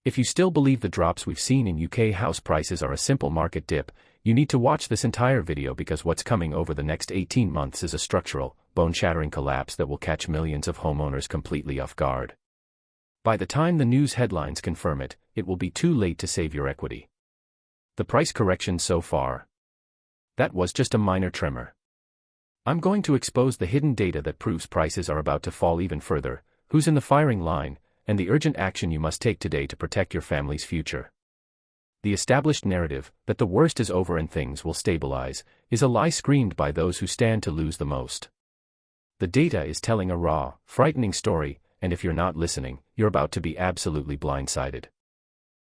If you still believe the drops we've seen in UK house prices are a simple market dip, you need to watch this entire video because what's coming over the next 18 months is a structural, bone-shattering collapse that will catch millions of homeowners completely off guard. By the time the news headlines confirm it, it will be too late to save your equity. The price correction so far. That was just a minor tremor. I'm going to expose the hidden data that proves prices are about to fall even further, who's in the firing line, and the urgent action you must take today to protect your family's future. The established narrative, that the worst is over and things will stabilize, is a lie screamed by those who stand to lose the most. The data is telling a raw, frightening story, and if you're not listening, you're about to be absolutely blindsided.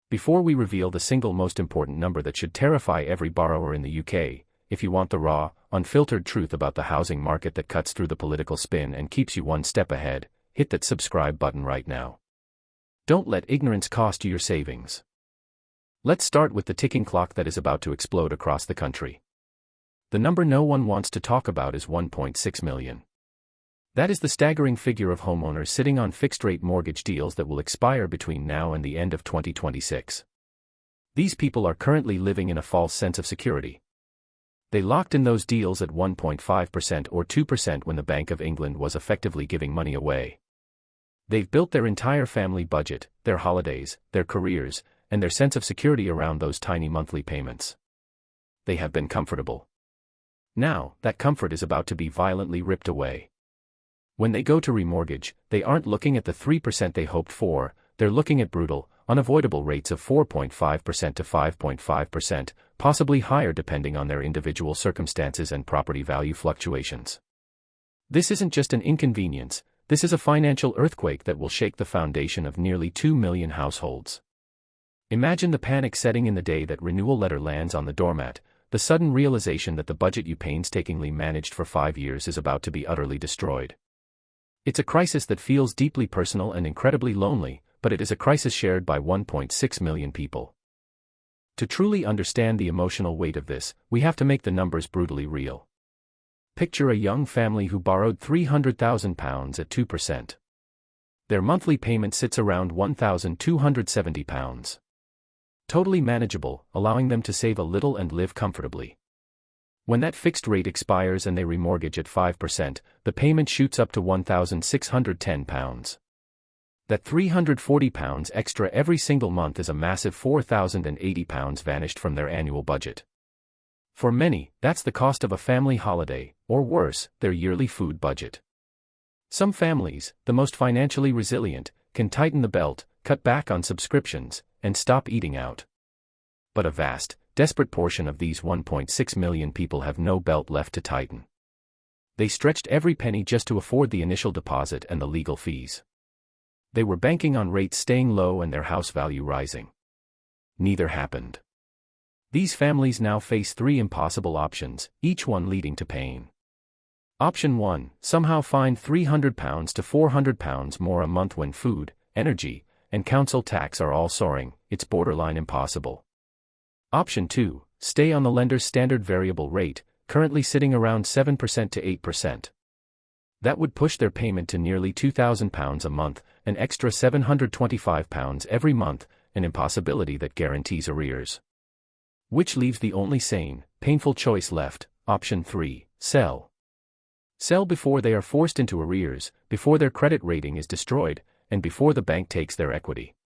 Before we reveal the single most important number that should terrify every borrower in the UK, if you want the raw, unfiltered truth about the housing market that cuts through the political spin and keeps you one step ahead, hit that subscribe button right now. Don't let ignorance cost you your savings. Let's start with the ticking clock that is about to explode across the country. The number no one wants to talk about is 1.6 million. That is the staggering figure of homeowners sitting on fixed-rate mortgage deals that will expire between now and the end of 2026. These people are currently living in a false sense of security. They locked in those deals at 1.5% or 2% when the Bank of England was effectively giving money away. They've built their entire family budget, their holidays, their careers, and their sense of security around those tiny monthly payments. They have been comfortable. Now, that comfort is about to be violently ripped away. When they go to remortgage, they aren't looking at the 3% they hoped for, they're looking at brutal, unavoidable rates of 4.5% to 5.5%, possibly higher depending on their individual circumstances and property value fluctuations. This isn't just an inconvenience, this is a financial earthquake that will shake the foundation of nearly 2 million households. Imagine the panic setting in the day that renewal letter lands on the doormat, the sudden realization that the budget you painstakingly managed for 5 years is about to be utterly destroyed. It's a crisis that feels deeply personal and incredibly lonely, but it is a crisis shared by 1.6 million people. To truly understand the emotional weight of this, we have to make the numbers brutally real. Picture a young family who borrowed £300,000 at 2%. Their monthly payment sits around £1,270. Totally manageable, allowing them to save a little and live comfortably. When that fixed rate expires and they remortgage at 5%, the payment shoots up to £1,610. That £340 extra every single month is a massive £4,080 vanished from their annual budget. For many, that's the cost of a family holiday, or worse, their yearly food budget. Some families, the most financially resilient, can tighten the belt, cut back on subscriptions, and stop eating out. But a vast, desperate portion of these 1.6 million people have no belt left to tighten. They stretched every penny just to afford the initial deposit and the legal fees. They were banking on rates staying low and their house value rising. Neither happened. These families now face 3 impossible options, each one leading to pain. Option 1, somehow find £300 to £400 more a month when food, energy, and council tax are all soaring, it's borderline impossible. Option 2, stay on the lender's standard variable rate, currently sitting around 7% to 8%. That would push their payment to nearly £2,000 a month, an extra £725 every month, an impossibility that guarantees arrears. Which leaves the only sane, painful choice left, option 3, sell. Sell before they are forced into arrears, before their credit rating is destroyed, and before the bank takes their equity.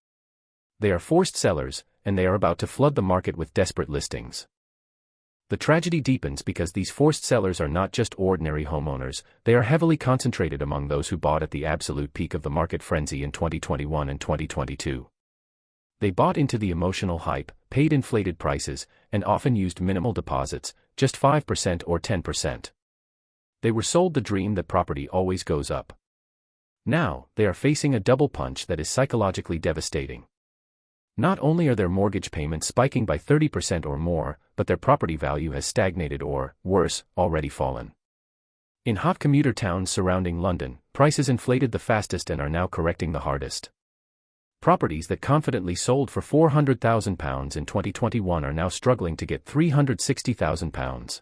They are forced sellers, and they are about to flood the market with desperate listings. The tragedy deepens because these forced sellers are not just ordinary homeowners, they are heavily concentrated among those who bought at the absolute peak of the market frenzy in 2021 and 2022. They bought into the emotional hype, paid inflated prices, and often used minimal deposits, just 5% or 10%. They were sold the dream that property always goes up. Now, they are facing a double punch that is psychologically devastating. Not only are their mortgage payments spiking by 30% or more, but their property value has stagnated or, worse, already fallen. In hot commuter towns surrounding London, prices inflated the fastest and are now correcting the hardest. Properties that confidently sold for £400,000 in 2021 are now struggling to get £360,000.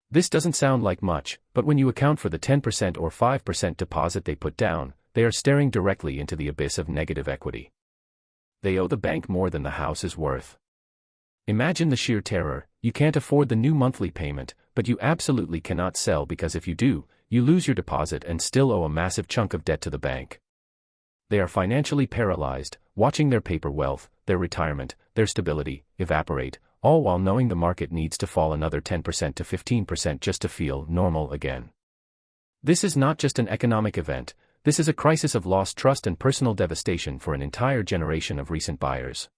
This doesn't sound like much, but when you account for the 10% or 5% deposit they put down, they are staring directly into the abyss of negative equity. They owe the bank more than the house is worth. Imagine the sheer terror. You can't afford the new monthly payment, but you absolutely cannot sell because if you do, you lose your deposit and still owe a massive chunk of debt to the bank. They are financially paralyzed, watching their paper wealth, their retirement, their stability, evaporate, all while knowing the market needs to fall another 10% to 15% just to feel normal again. This is not just an economic event, this is a crisis of lost trust and personal devastation for an entire generation of recent buyers.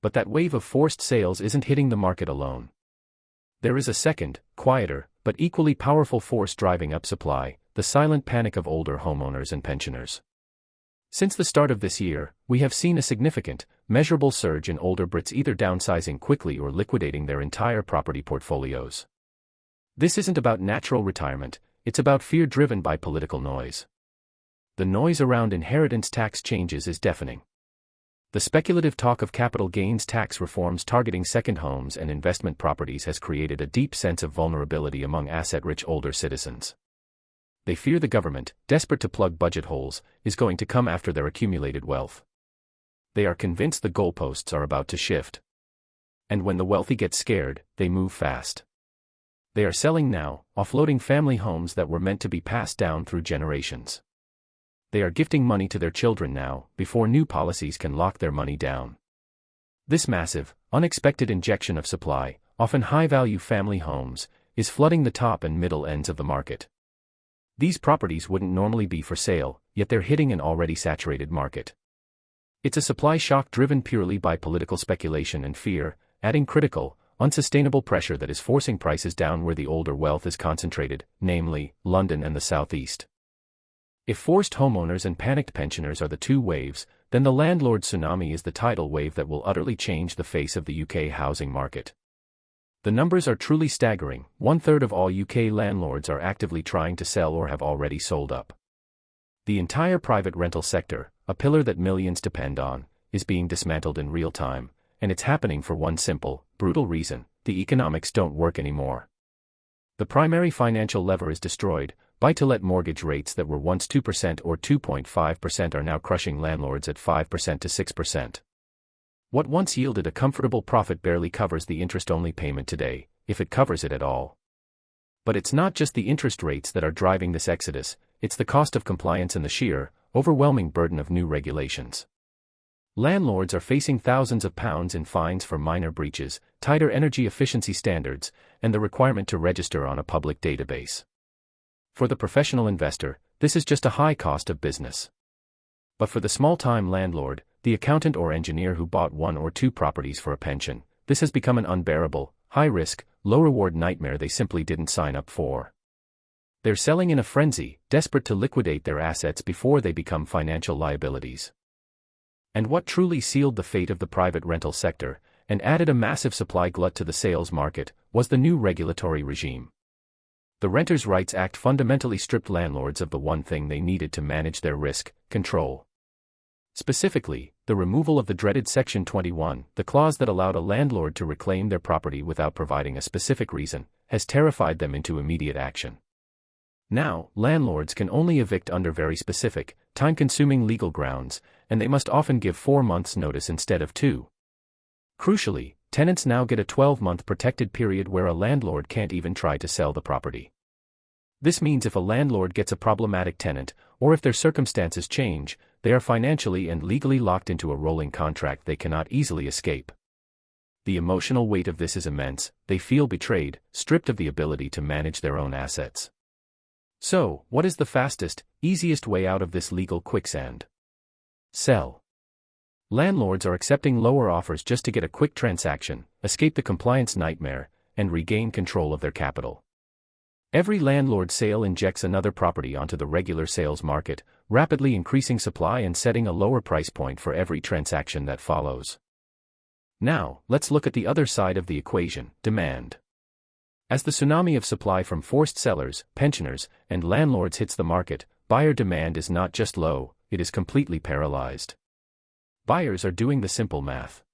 But that wave of forced sales isn't hitting the market alone. There is a second, quieter, but equally powerful force driving up supply, the silent panic of older homeowners and pensioners. Since the start of this year, we have seen a significant, measurable surge in older Brits either downsizing quickly or liquidating their entire property portfolios. This isn't about natural retirement, it's about fear driven by political noise. The noise around inheritance tax changes is deafening. The speculative talk of capital gains tax reforms targeting second homes and investment properties has created a deep sense of vulnerability among asset-rich older citizens. They fear the government, desperate to plug budget holes, is going to come after their accumulated wealth. They are convinced the goalposts are about to shift. And when the wealthy get scared, they move fast. They are selling now, offloading family homes that were meant to be passed down through generations. They are gifting money to their children now, before new policies can lock their money down. This massive, unexpected injection of supply, often high-value family homes, is flooding the top and middle ends of the market. These properties wouldn't normally be for sale, yet they're hitting an already saturated market. It's a supply shock driven purely by political speculation and fear, adding critical, unsustainable pressure that is forcing prices down where the older wealth is concentrated, namely, London and the Southeast. If forced homeowners and panicked pensioners are the two waves, then the landlord tsunami is the tidal wave that will utterly change the face of the UK housing market. The numbers are truly staggering. 1/3 of all UK landlords are actively trying to sell or have already sold up. The entire private rental sector, a pillar that millions depend on, is being dismantled in real time, and it's happening for one simple, brutal reason: the economics don't work anymore. The primary financial lever is destroyed. Buy-to-let mortgage rates that were once 2% or 2.5% are now crushing landlords at 5% to 6%. What once yielded a comfortable profit barely covers the interest-only payment today, if it covers it at all. But it's not just the interest rates that are driving this exodus, it's the cost of compliance and the sheer, overwhelming burden of new regulations. Landlords are facing thousands of pounds in fines for minor breaches, tighter energy efficiency standards, and the requirement to register on a public database. For the professional investor, this is just a high cost of business. But for the small-time landlord, the accountant or engineer who bought one or two properties for a pension, this has become an unbearable, high-risk, low-reward nightmare they simply didn't sign up for. They're selling in a frenzy, desperate to liquidate their assets before they become financial liabilities. And what truly sealed the fate of the private rental sector, and added a massive supply glut to the sales market, was the new regulatory regime. The Renters' Rights Act fundamentally stripped landlords of the one thing they needed to manage their risk: control. Specifically, the removal of the dreaded Section 21, the clause that allowed a landlord to reclaim their property without providing a specific reason, has terrified them into immediate action. Now, landlords can only evict under very specific, time-consuming legal grounds, and they must often give 4 months' notice instead of 2. Crucially, tenants now get a 12-month protected period where a landlord can't even try to sell the property. This means if a landlord gets a problematic tenant, or if their circumstances change, they are financially and legally locked into a rolling contract they cannot easily escape. The emotional weight of this is immense. They feel betrayed, stripped of the ability to manage their own assets. So, what is the fastest, easiest way out of this legal quicksand? Sell. Landlords are accepting lower offers just to get a quick transaction, escape the compliance nightmare, and regain control of their capital. Every landlord sale injects another property onto the regular sales market, rapidly increasing supply and setting a lower price point for every transaction that follows. Now, let's look at the other side of the equation: demand. As the tsunami of supply from forced sellers, pensioners, and landlords hits the market, buyer demand is not just low, it is completely paralyzed. Buyers are doing the simple math.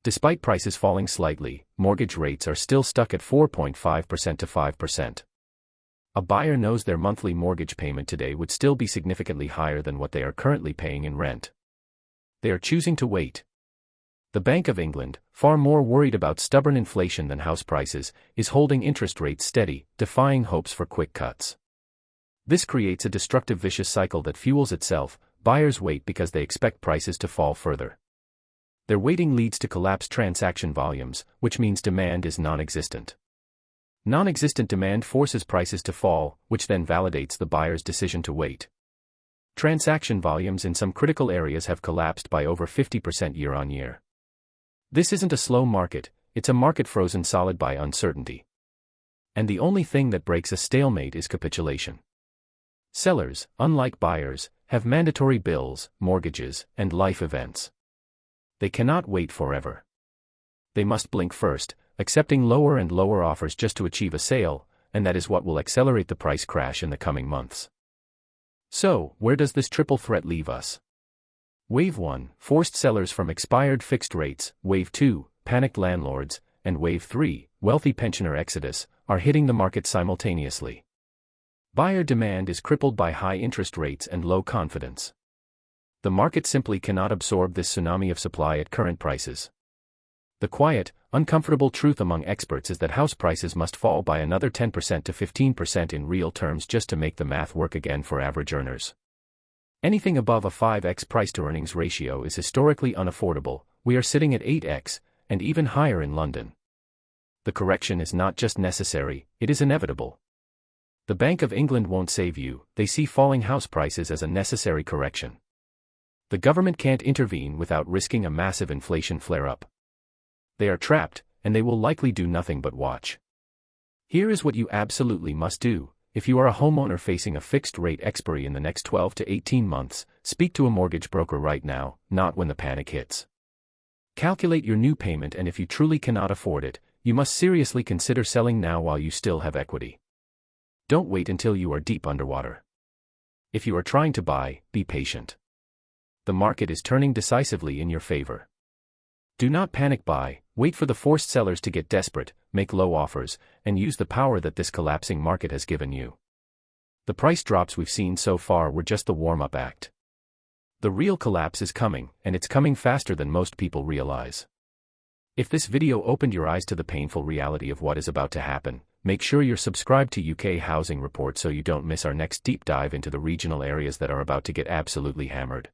Despite prices falling slightly, mortgage rates are still stuck at 4.5% to 5%. A buyer knows their monthly mortgage payment today would still be significantly higher than what they are currently paying in rent. They are choosing to wait. The Bank of England, far more worried about stubborn inflation than house prices, is holding interest rates steady, defying hopes for quick cuts. This creates a destructive vicious cycle that fuels itself. Buyers wait because they expect prices to fall further. Their waiting leads to collapsed transaction volumes, which means demand is non-existent. Non-existent demand forces prices to fall, which then validates the buyer's decision to wait. Transaction volumes in some critical areas have collapsed by over 50% year-on-year. This isn't a slow market, it's a market frozen solid by uncertainty. And the only thing that breaks a stalemate is capitulation. Sellers, unlike buyers, have mandatory bills, mortgages, and life events. They cannot wait forever. They must blink first, accepting lower and lower offers just to achieve a sale, and that is what will accelerate the price crash in the coming months. So, where does this triple threat leave us? Wave 1, forced sellers from expired fixed rates, Wave 2, panicked landlords, and Wave 3, wealthy pensioner exodus, are hitting the market simultaneously. Buyer demand is crippled by high interest rates and low confidence. The market simply cannot absorb this tsunami of supply at current prices. The quiet, uncomfortable truth among experts is that house prices must fall by another 10% to 15% in real terms just to make the math work again for average earners. Anything above a 5x price-to-earnings ratio is historically unaffordable. We are sitting at 8x, and even higher in London. The correction is not just necessary, it is inevitable. The Bank of England won't save you, they see falling house prices as a necessary correction. The government can't intervene without risking a massive inflation flare-up. They are trapped, and they will likely do nothing but watch. Here is what you absolutely must do. If you are a homeowner facing a fixed-rate expiry in the next 12 to 18 months, speak to a mortgage broker right now, not when the panic hits. Calculate your new payment, and if you truly cannot afford it, you must seriously consider selling now while you still have equity. Don't wait until you are deep underwater. If you are trying to buy, be patient. The market is turning decisively in your favor. Do not panic buy, wait for the forced sellers to get desperate, make low offers, and use the power that this collapsing market has given you. The price drops we've seen so far were just the warm-up act. The real collapse is coming, and it's coming faster than most people realize. If this video opened your eyes to the painful reality of what is about to happen, make sure you're subscribed to UK Housing Report so you don't miss our next deep dive into the regional areas that are about to get absolutely hammered.